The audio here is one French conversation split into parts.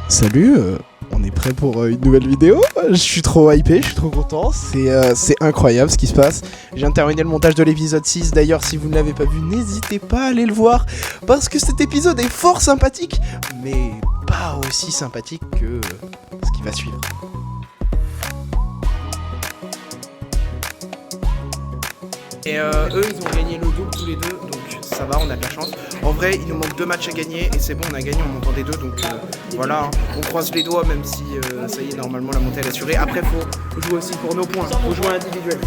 Salut, on est prêt pour une nouvelle vidéo. Je suis trop hypé, je suis trop content. C'est incroyable ce qui se passe. Je viens de terminer le montage de l'épisode 6. D'ailleurs, si vous ne l'avez pas vu, n'hésitez pas à aller le voir. Parce que cet épisode est fort sympathique, mais pas aussi sympathique que ce qui va suivre. Et eux, ils ont gagné le double tous les deux, donc ça va, on a de la chance. En vrai, il nous manque 2 matchs à gagner et c'est bon, on a gagné en montant des deux, donc voilà, on croise les doigts même si ça y est, normalement la montée est assurée. Après, faut jouer aussi pour nos points, faut jouer individuel.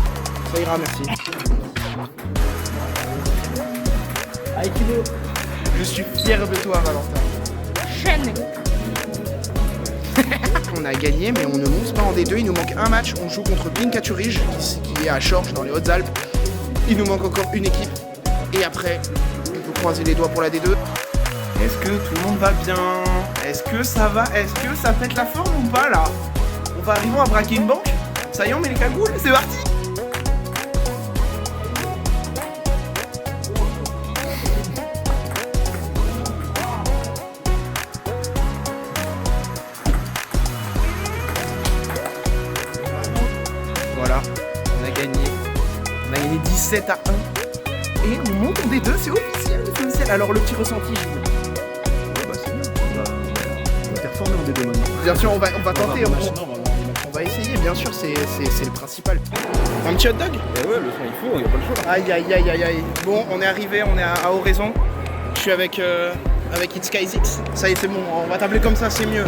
Ça ira, merci. Aikido, je suis fier de toi, Valentin. Chaîne. On a gagné, mais on ne monte pas en D2, il nous manque un match, on joue contre Pinkaturiges, qui est à Chorges dans les Hautes-Alpes. Il nous manque encore une équipe, et après, on peut croiser les doigts pour la D2. Est-ce que tout le monde va bien? Est-ce que ça va? Est-ce que ça pète la forme ou pas là? On va arriver à braquer une banque? Ça y est, on met les cagoules, c'est parti! Voilà, on a gagné. On a gagné 17 à 1. Et on monte en D2, c'est officiel, c'est officiel. Alors le petit ressenti, je vous... Bah c'est bien, on va performer en D2 maintenant. Bien sûr, on va tenter, on va essayer, bien sûr, c'est le principal. Un petit hot dog? Eh ouais, le son il faut, il n'y a pas le choix. Aïe aïe aïe aïe aïe. Bon, on est arrivé, on est à Oraison. Je suis avec It's Kaizix. Ça y est, c'est bon, on va t'appeler comme ça, c'est mieux.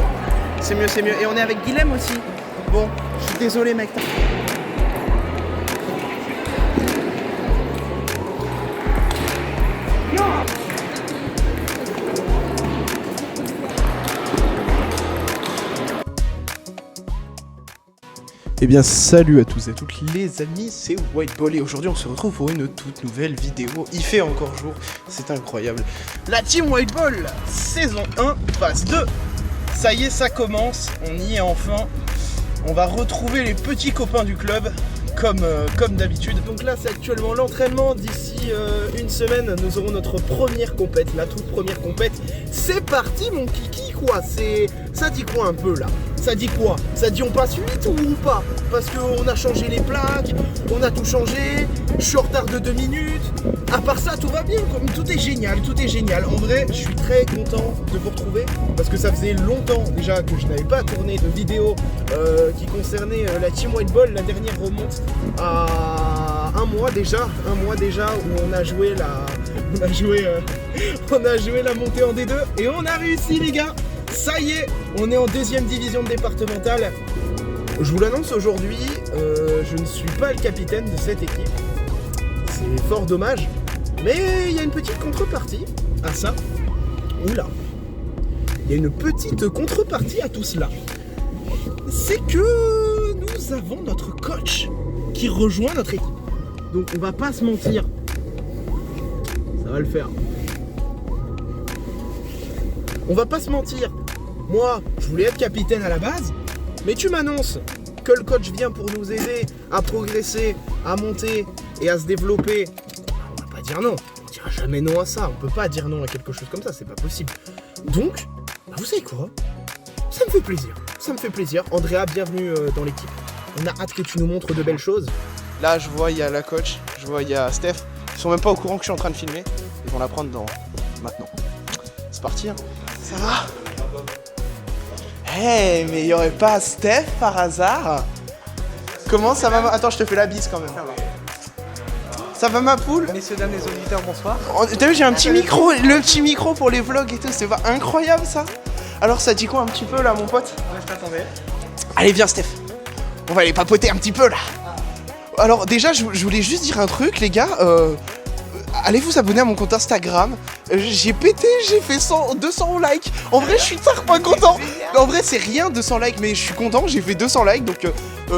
C'est mieux, c'est mieux. Et on est avec Guilhem aussi. Bon, je suis désolé mec. Eh bien salut à tous et à toutes les amis, c'est Whiteball et aujourd'hui on se retrouve pour une toute nouvelle vidéo. Il fait encore jour, c'est incroyable. La team Whiteball, saison 1, phase 2. Ça y est, ça commence, on y est enfin. On va retrouver les petits copains du club comme d'habitude. Donc là c'est actuellement l'entraînement, d'ici une semaine nous aurons notre première compète, la toute première compète. C'est parti mon kiki quoi, ça dit quoi un peu là? Ça dit quoi? Ça dit on passe 8 ou pas? Parce qu'on a changé les plaques, on a tout changé, je suis en retard de 2 minutes. À part ça, tout va bien, tout est génial, tout est génial. En vrai, je suis très content de vous retrouver parce que ça faisait longtemps déjà que je n'avais pas tourné de vidéo qui concernait la Team Whiteball. La dernière remonte à un mois déjà où on a joué la montée en D2 et on a réussi les gars. Ça y est, on est en 2e division départementale. Je vous l'annonce aujourd'hui, je ne suis pas le capitaine de cette équipe. C'est fort dommage, mais il y a une petite contrepartie à ça. Oula, il y a une petite contrepartie à tout cela. C'est que nous avons notre coach qui rejoint notre équipe. Donc on va pas se mentir, ça va le faire. On va pas se mentir, moi je voulais être capitaine à la base, mais tu m'annonces que le coach vient pour nous aider à progresser, à monter et à se développer. On va pas dire non, on dira jamais non à ça, on peut pas dire non à quelque chose comme ça, c'est pas possible. Donc, bah vous savez quoi? Ça me fait plaisir, ça me fait plaisir. Andrea, bienvenue dans l'équipe. On a hâte que tu nous montres de belles choses. Là je vois il y a la coach, je vois il y a Steph. Ils sont même pas au courant que je suis en train de filmer, ils vont l'apprendre maintenant. C'est parti hein. Ça va? Hey, mais il y aurait pas Steph par hasard? Comment ça va? Attends, je te fais la bise quand même. Ça va ma poule? Messieurs, dames, les auditeurs, bonsoir. Oh, t'as vu, j'ai un petit micro, le petit micro pour les vlogs et tout, c'est pas incroyable ça? Alors ça dit quoi un petit peu là mon pote? Ouais, je t'attendais. Allez viens Steph, on va aller papoter un petit peu là. Alors déjà, je voulais juste dire un truc les gars, allez vous abonner à mon compte Instagram. J'ai pété, j'ai fait 200 likes. En vrai, je suis pas content. En vrai, c'est rien 200 likes, mais je suis content. J'ai fait 200 likes, donc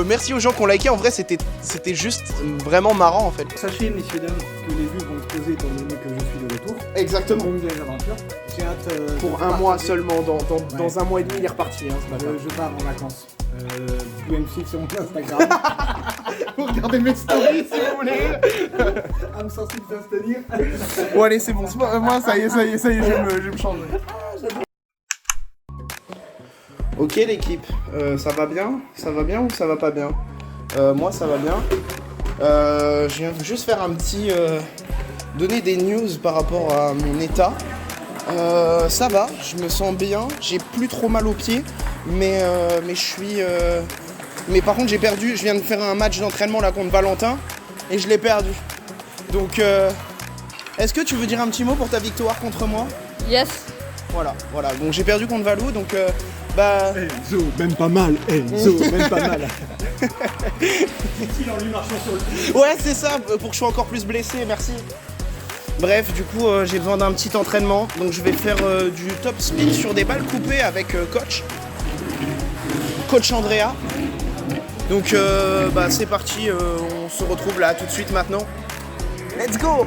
merci aux gens qui ont liké. En vrai, c'était juste vraiment marrant en fait. Sachez, messieurs, dames, que les vues vont exploser étant donné que je suis de retour. Exactement. Pour une nouvelle aventure. J'ai hâte. Pour un mois seulement. Dans un mois et demi, il est reparti. Hein, ce matin. Je pars en vacances. Vous pouvez me suivre sur mon Instagram. Vous regardez mes stories si vous voulez. Âme sensible s'abstenir. Bon allez c'est bon, moi ça y est, je vais me changer. Ok l'équipe, ça va bien? Ça va bien ou ça va pas bien? Moi ça va bien. Je viens juste faire un petit... donner des news par rapport à mon état. Ça va, je me sens bien, j'ai plus trop mal aux pieds, mais je suis... Mais par contre j'ai perdu, je viens de faire un match d'entraînement là contre Valentin, et je l'ai perdu. Donc, est-ce que tu veux dire un petit mot pour ta victoire contre moi? Yes. Voilà. Donc j'ai perdu contre Valou, donc bah... Enzo, même pas mal. Enzo, même pas mal. C'est-il en lui marchant sur le... Ouais, c'est ça, pour que je sois encore plus blessé, merci. Bref, du coup, j'ai besoin d'un petit entraînement, donc je vais faire du top speed sur des balles coupées avec coach Andrea. Donc, bah c'est parti, on se retrouve là tout de suite maintenant. Let's go!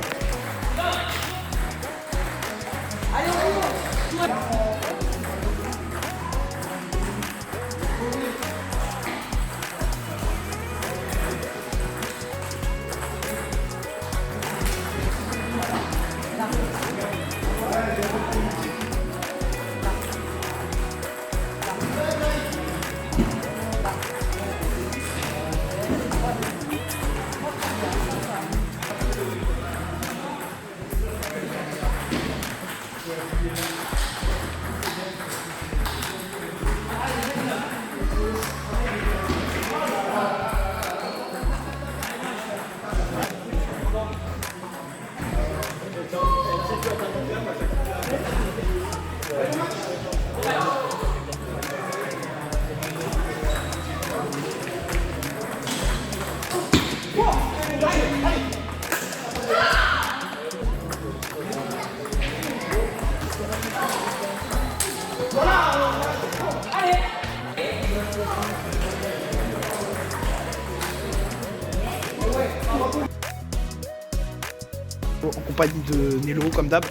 En compagnie de Nello comme d'hab,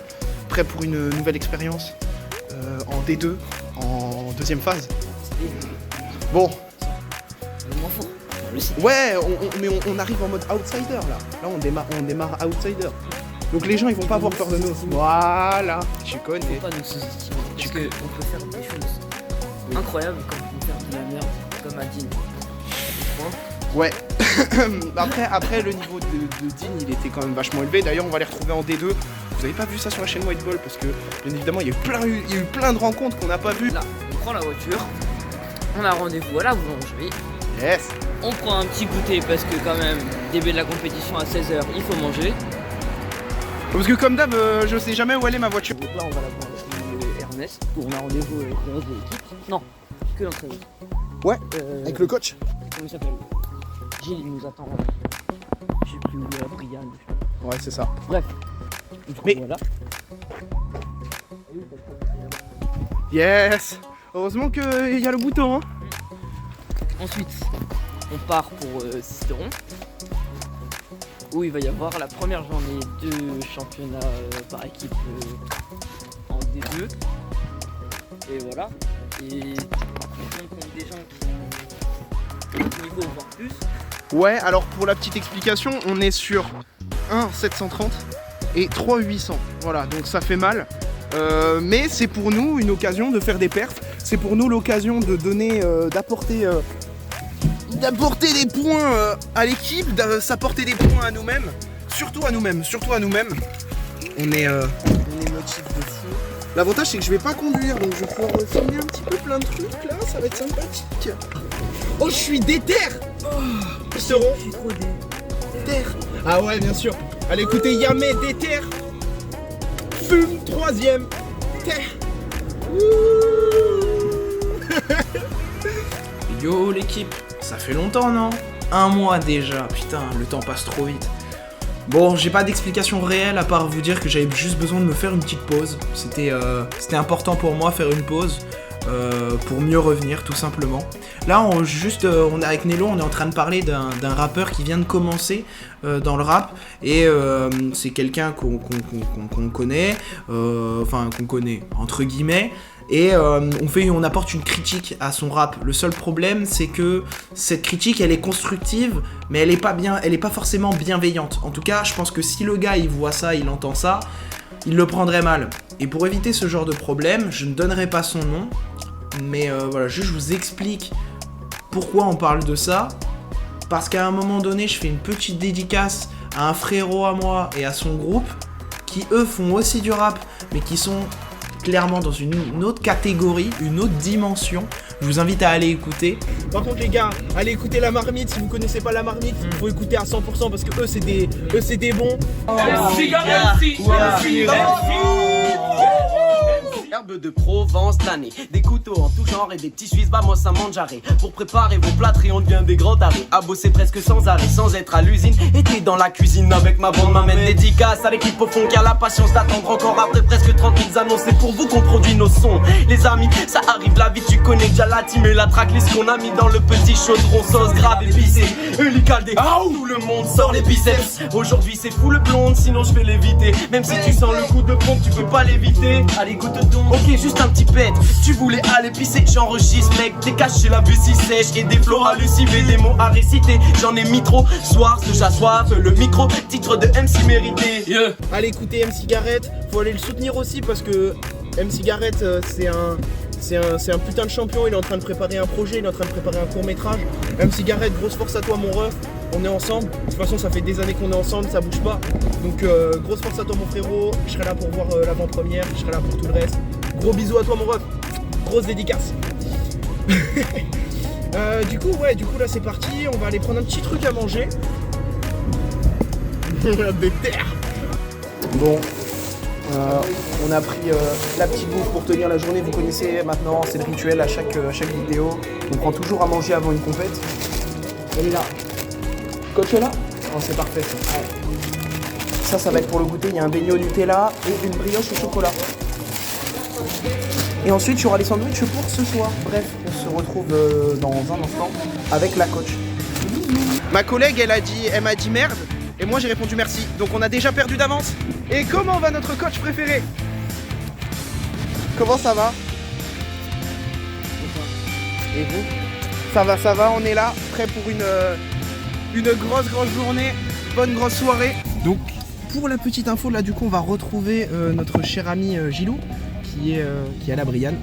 prêt pour une nouvelle expérience en D2, en deuxième phase. Bon. Ouais, mais on arrive en mode outsider là. Là on démarre outsider. Donc les gens ils vont pas avoir peur de nous. Voilà, tu connais. Faut pas nous sous-estimer. Parce qu'on peut faire des choses incroyables comme on peut faire de la merde, comme à Dean. Ouais. après le niveau de Dean il était quand même vachement élevé. D'ailleurs on va les retrouver en D2. Vous avez pas vu ça sur la chaîne White Ball parce que bien évidemment il y a eu plein de rencontres qu'on n'a pas vues. Là, on prend la voiture, on a rendez-vous à la boulangerie. Yes. On prend un petit goûter parce que quand même, début de la compétition à 16h, il faut manger. Parce que comme d'hab, je sais jamais où elle est ma voiture. Donc là on va à la boulangerie Ernest, où on a rendez-vous avec le reste de l'équipe. Non, que l'entraîneur. Ouais, avec le coach. Comment il s'appelle? Gilles, il nous attend. J'ai plus où Brian. Ouais, c'est ça. Bref. Du coup, Mais... voilà. Yes. Heureusement qu'il y a le bouton. Hein. Ensuite, on part pour Cicéron, où il va y avoir la première journée de championnat par équipe en D2. Et voilà. Et on compte des gens qui ont niveau voire plus. Ouais, alors pour la petite explication, on est sur 1,730 et 3,800. Voilà, donc ça fait mal. Mais c'est pour nous une occasion de faire des perfs. C'est pour nous l'occasion de donner, d'apporter des points à l'équipe, s'apporter des points à nous-mêmes. Surtout à nous-mêmes. On est motivé de fou. L'avantage c'est que je vais pas conduire, donc je vais pouvoir filmer un petit peu plein de trucs là, ça va être sympathique. Oh, je suis déter. Je suis trop déter. Ah ouais, bien sûr. Allez, écoutez, Yamé, déter. Fume, 3ème. Déter. Yo l'équipe, ça fait longtemps non? Un mois déjà, putain, le temps passe trop vite. Bon, j'ai pas d'explication réelle à part vous dire que j'avais juste besoin de me faire une petite pause. C'était important pour moi faire une pause pour mieux revenir tout simplement. Là, on est avec Nello, on est en train de parler d'un rappeur qui vient de commencer dans le rap et c'est quelqu'un qu'on connaît, enfin qu'on connaît entre guillemets. Et on apporte une critique à son rap. Le seul problème, c'est que cette critique, elle est constructive, mais elle est pas forcément bienveillante. En tout cas, je pense que si le gars, il voit ça, il entend ça, il le prendrait mal. Et pour éviter ce genre de problème, je ne donnerai pas son nom. Mais voilà, juste je vous explique pourquoi on parle de ça. Parce qu'à un moment donné, je fais une petite dédicace à un frérot à moi et à son groupe qui eux font aussi du rap, mais qui sont clairement dans une autre catégorie, une autre dimension. Je vous invite à aller écouter. Par contre les gars, allez écouter La Marmite. Si vous connaissez pas La Marmite, faut écouter à 100% parce que eux c'est des bons. Herbe de Provence d'année, des couteaux en tout genre et des petits Suisses vamos à mangiare. Pour préparer vos plâtres et on devient des grands tarés. À bosser presque sans arrêt, sans être à l'usine. Et t'es dans la cuisine avec ma bande, m'amène dédicace à l'équipe au fond qui a la patience d'attendre encore après presque 30 000 annonces. C'est pour vous qu'on produit nos sons. Les amis, ça arrive la vie, tu connais déjà la team et la tracklist qu'on a mis dans le petit chaudron. Sauce grave épicée, Ulicaldé, tout le monde sort les biceps. Aujourd'hui c'est full blonde, sinon je vais l'éviter. Même si tu sens le coup de pompe, tu peux pas l'éviter. Allez goûte donc. Ok, juste un petit pet. Tu voulais aller pisser, j'enregistre, mec. T'es caché la vessie sèche et des flots hallucinés, des mots à réciter. J'en ai mis trop. Soir, ce j'assoif, le micro, titre de MC mérité. Yeah. Allez écouter MC Garrett. Faut aller le soutenir aussi parce que MC Garrett, c'est un putain de champion. Il est en train de préparer un projet, il est en train de préparer un court métrage. MC Garrett, grosse force à toi, mon ref. On est ensemble. De toute façon, ça fait des années qu'on est ensemble, ça bouge pas. Donc, grosse force à toi, mon frérot. Je serai là pour voir l'avant-première. Je serai là pour tout le reste. Gros bisous à toi, mon ref. Grosse dédicace. Du coup, là, c'est parti. On va aller prendre un petit truc à manger. Des terres. Bon. On a pris la petite bouffe pour tenir la journée. Vous connaissez maintenant, c'est le rituel à chaque vidéo. On prend toujours à manger avant une compète. Elle est là. Coach est là? Oh, c'est parfait. Ouais. Ça va être pour le goûter. Il y a un beignet au Nutella et une brioche au chocolat. Et ensuite, il y aura les sandwichs pour ce soir. Bref, on se retrouve dans un instant avec la coach. Ma collègue, elle m'a dit merde. Et moi, j'ai répondu merci. Donc, on a déjà perdu d'avance. Et comment va notre coach préféré? Comment ça va? Et vous? Ça va, on est là, prêt pour une grosse journée, bonne grosse soirée. Donc, pour la petite info, là, du coup, on va retrouver notre cher ami Gilou, qui est à la Brianne.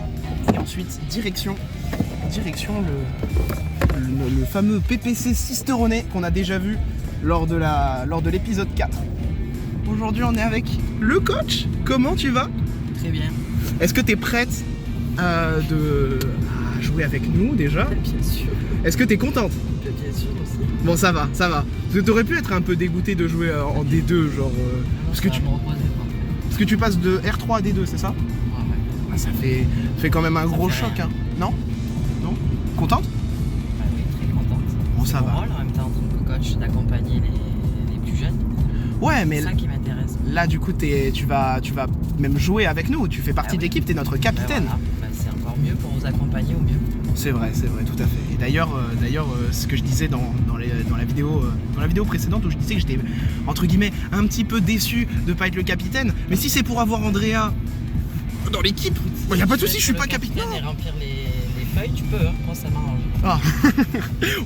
Et ensuite, direction le fameux PPC Cisteronnet qu'on a déjà vu lors de l'épisode 4. Aujourd'hui, on est avec le coach. Comment tu vas? Très bien. Est-ce que tu es prête à jouer avec nous déjà? Bien sûr. Est-ce que tu es contente? Bien sûr aussi. Bon, ça va. Tu aurais pu être un peu dégoûté de jouer en D2, genre. Parce que tu passes de R3 à D2, c'est ça? Ouais. Ah, ça fait quand même un gros choc, hein. Non? Contente? Bah oui, très contente. Bon, ça va. Mon rôle en même temps en tant que coach, d'accompagner les plus jeunes. Ouais, mais c'est ça qui m'intéresse. là, du coup, tu vas même jouer avec nous. Tu fais partie de l'équipe, tu es notre capitaine. Voilà. C'est encore mieux pour vous accompagner au mieux. C'est vrai, tout à fait. Et d'ailleurs, ce que je disais dans la vidéo précédente où je disais que j'étais entre guillemets un petit peu déçu de pas être le capitaine. Mais si c'est pour avoir Andrea dans l'équipe, y a pas de souci, je suis pas capitaine. Et remplir les feuilles, tu peux, hein, moi ça m'arrange. Ah.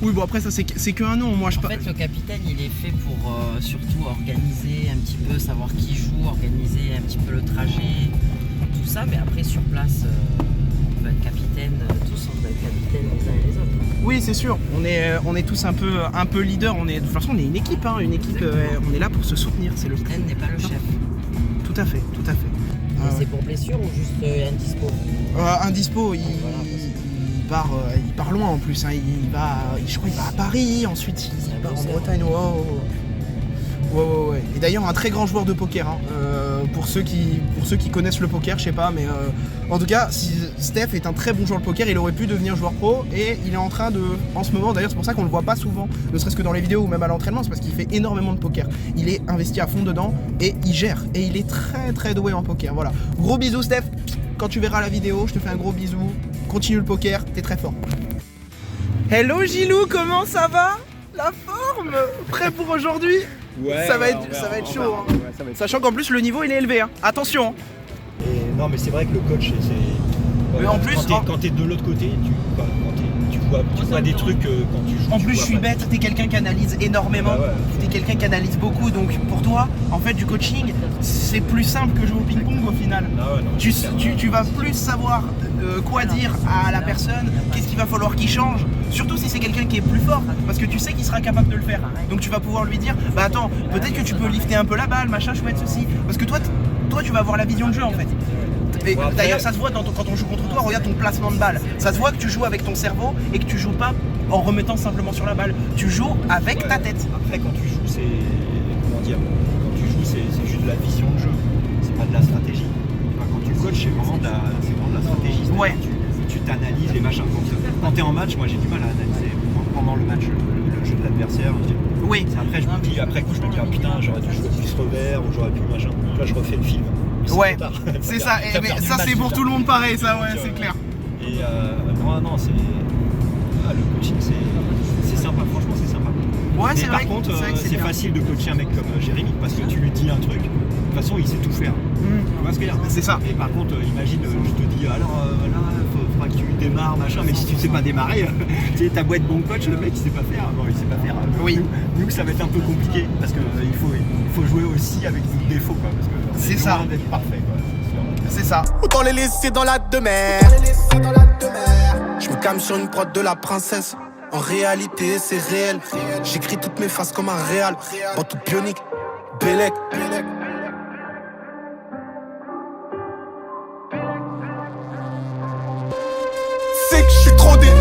Oui, bon après ça c'est qu'un nom, moi je En fait, le capitaine il est fait pour surtout organiser un petit peu, savoir qui joue, organiser un petit peu le trajet, tout ça. Mais après sur place, on va être capitaine, tous on va être capitaine les uns et les autres. Oui, c'est sûr. On est tous un peu leader. De toute façon, on est une équipe. Hein, on est là pour se soutenir. C'est le capitaine n'est pas le chef. Tout à fait. Et c'est pour blessure ou juste indispo? Indispo. Il part loin en plus. Hein. Je crois qu'il va à Paris. Ensuite, il part en Bretagne. Ouais. Et d'ailleurs, un très grand joueur de poker. Hein. Pour ceux qui connaissent le poker, je sais pas, mais en tout cas, Steph est un très bon joueur de poker. Il aurait pu devenir joueur pro et il est en train en ce moment, d'ailleurs, c'est pour ça qu'on le voit pas souvent, ne serait-ce que dans les vidéos ou même à l'entraînement, c'est parce qu'il fait énormément de poker. Il est investi à fond dedans et il gère. Et il est très très doué en poker. Voilà. Gros bisous, Steph. Quand tu verras la vidéo, je te fais un gros bisou. Continue le poker, t'es très fort. Hello Gilou, comment ça va? La forme? Prêt pour aujourd'hui? Ouais, ça va être chaud. Hein. Ouais, ça va être Sachant qu'en plus le niveau il est élevé. Hein. Attention. Hein. Et non mais c'est vrai que le coach c'est. Mais en plus, quand t'es de l'autre côté, tu joues vois des trucs quand tu joues. En plus, je suis bête, t'es quelqu'un qui analyse énormément, t'es quelqu'un qui analyse beaucoup, donc pour toi, en fait, du coaching, c'est plus simple que jouer au ping-pong au final. Tu vas plus savoir quoi dire à la personne, qu'est-ce qu'il va falloir qu'il change, surtout si c'est quelqu'un qui est plus fort, parce que tu sais qu'il sera capable de le faire. Donc tu vas pouvoir lui dire, bah attends, peut-être que tu peux lifter un peu la balle, machin, chouette, ceci, parce que toi tu vas avoir la vision de jeu en fait. Et d'ailleurs ça se voit quand on joue contre toi, regarde ton placement de balle. Ça se voit que tu joues avec ton cerveau et que tu joues pas en remettant simplement sur la balle. Tu joues avec ta tête. Après quand tu joues c'est juste de la vision de jeu. C'est pas de la stratégie. Enfin, quand tu coaches c'est vraiment de la stratégie. Ouais. Tu t'analyses les machins. Quand t'es en match, moi j'ai du mal à analyser pendant le match le jeu de l'adversaire. Oui. Après je me dis, ah putain j'aurais dû jouer plus revers ou j'aurais pu machin. Donc là je refais le film. Ouais, c'est ça, mais ça c'est pour tout le monde pareil, ça ouais, c'est clair. Et non, c'est. Le coaching c'est sympa, franchement c'est sympa. Ouais, mais c'est par vrai, contre, c'est bien. facile de coacher un mec comme Jérémy parce que tu lui dis un truc, de toute façon il sait tout faire. Tu vois ce que je veux dire ? C'est ça. Et par contre, imagine, je te dis alors là, faudra que tu démarres, machin, mais si tu sais pas démarrer, tu sais, t'as beau être bon coach, le mec il sait pas faire. Non, il sait pas faire. Oui. Nous ça va être un peu compliqué parce qu'il faut jouer aussi avec nos défauts, quoi, parce que c'est ça. Loin d'être parfait, quoi. C'est ça. Autant les laisser dans la demeure. Je me calme sur une prod de la princesse. En réalité, c'est réel. J'écris toutes mes faces comme un réal. En toute bionique, Bélec. C'est que je suis trop déter.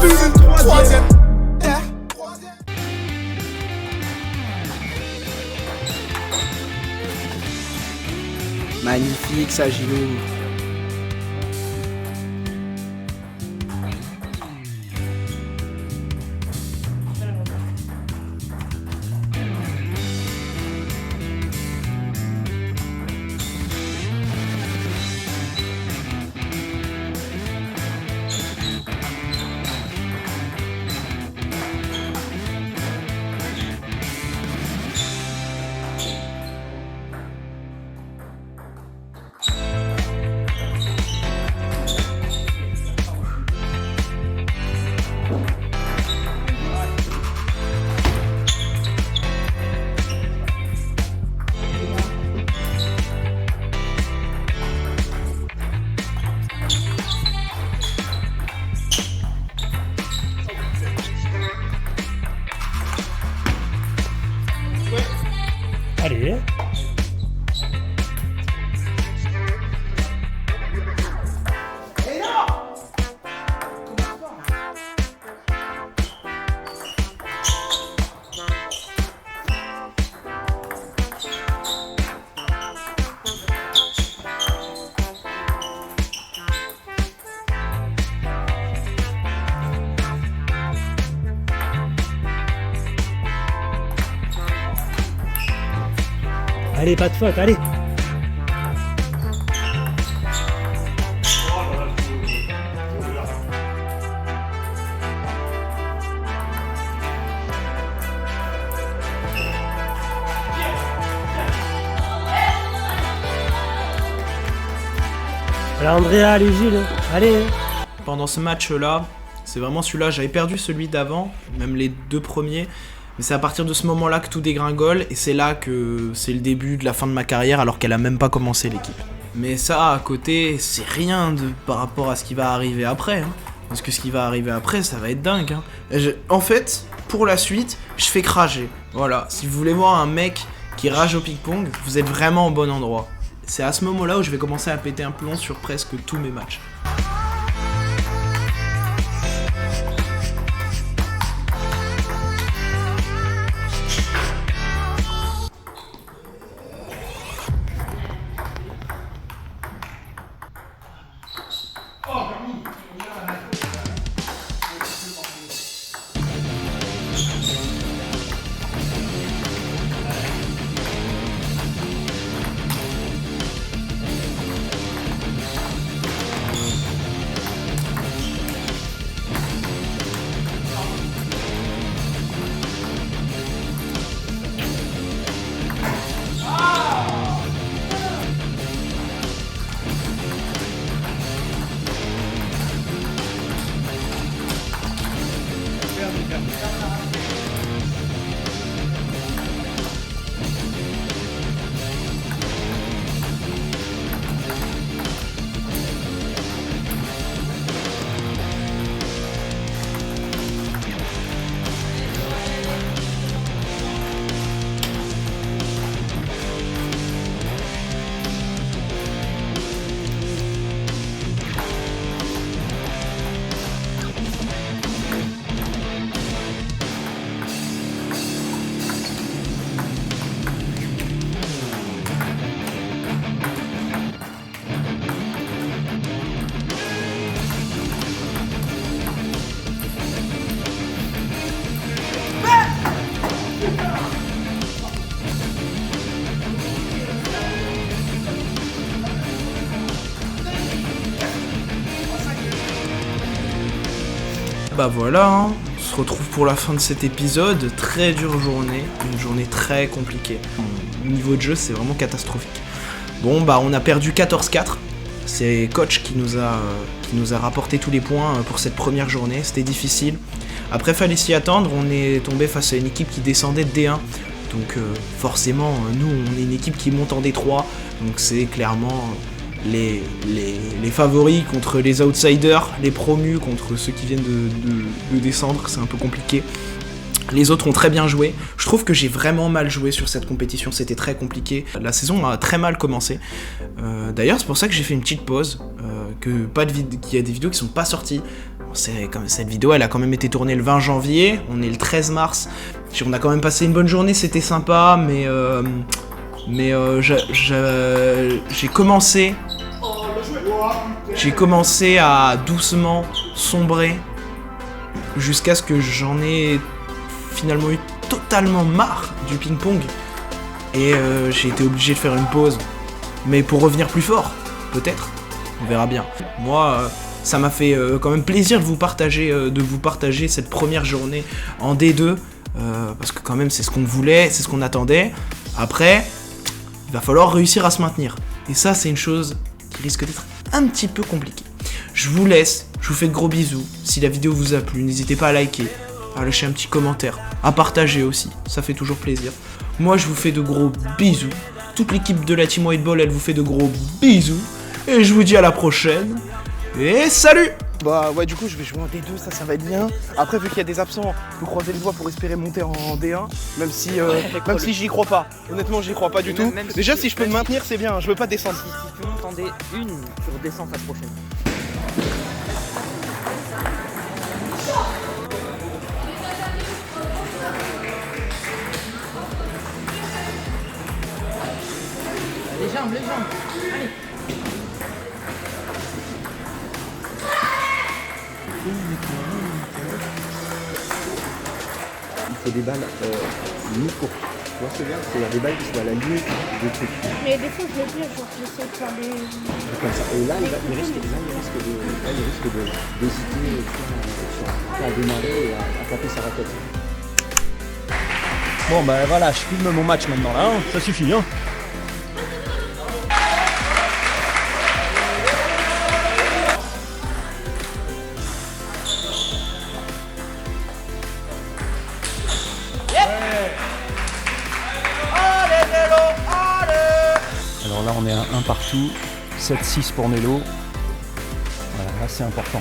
Plus une troisième. Magnifique ça, Gilou. Allez. Allez, pas de faute, allez. Allez, Andrea, allez, Gilles, allez. Pendant ce match-là, c'est vraiment celui-là, j'avais perdu celui d'avant, même les deux premiers. Mais c'est à partir de ce moment-là que tout dégringole et c'est là que c'est le début de la fin de ma carrière alors qu'elle a même pas commencé l'équipe. Mais ça, à côté, c'est rien par rapport à ce qui va arriver après. Hein. Parce que ce qui va arriver après, ça va être dingue. Hein. En fait, pour la suite, je fais crager. Voilà, si vous voulez voir un mec qui rage au ping-pong, vous êtes vraiment au bon endroit. C'est à ce moment-là où je vais commencer à péter un plomb sur presque tous mes matchs. bah voilà, hein. On se retrouve pour la fin de cet épisode. Très dure journée, une journée très compliquée. Au niveau de jeu, c'est vraiment catastrophique. Bon, bah on a perdu 14-4. C'est coach qui nous a rapporté tous les points pour cette première journée. C'était difficile. Après, fallait s'y attendre. On est tombé face à une équipe qui descendait de D1. Donc forcément, nous, on est une équipe qui monte en D3. Donc c'est clairement les favoris contre les outsiders, les promus contre ceux qui viennent de descendre. C'est un peu compliqué. Les autres ont très bien joué. Je trouve que j'ai vraiment mal joué sur cette compétition, c'était très compliqué. La saison a très mal commencé. D'ailleurs, c'est pour ça que j'ai fait une petite pause, qu'il y a des vidéos qui sont pas sorties. Cette vidéo, elle a quand même été tournée le 20 janvier, on est le 13 mars. On a quand même passé une bonne journée, c'était sympa, mais j'ai commencé à doucement sombrer jusqu'à ce que j'en ai finalement eu totalement marre du ping-pong et j'ai été obligé de faire une pause, mais pour revenir plus fort, peut-être, on verra bien. Moi, ça m'a fait quand même plaisir de vous partager cette première journée en D2, parce que quand même c'est ce qu'on voulait, c'est ce qu'on attendait. Après, il va falloir réussir à se maintenir, et ça c'est une chose qui risque d'être un petit peu compliquée. Je vous laisse, je vous fais de gros bisous. Si la vidéo vous a plu, n'hésitez pas à liker, à lâcher un petit commentaire, à partager aussi, ça fait toujours plaisir. Moi je vous fais de gros bisous, toute l'équipe de la Team White Ball elle vous fait de gros bisous, et je vous dis à la prochaine, et salut! Bah ouais, du coup je vais jouer en D2, ça va être bien. Après, vu qu'il y a des absents, je vais croiser les doigts pour espérer monter en D1, même si j'y crois pas. Honnêtement, j'y crois pas du tout. Déjà, si je peux me maintenir, c'est bien, je veux pas descendre. Si tu montes en D1, tu redescends la prochaine. Les jambes. Allez. Il faut des balles mi-courtes. Tu vois ce que je veux dire? C'est-à-dire des balles qui sont à la limite du truc. Mais des fois, je le dis, genre, j'essaie de faire des... Comme ça. Et là, il risque d'hésiter à démarrer et à taper sa raquette. Bon bah voilà, je filme mon match maintenant là, hein. Ça suffit hein. Alors là on est à 1 partout, 7-6 pour Nelo. Voilà, là c'est important.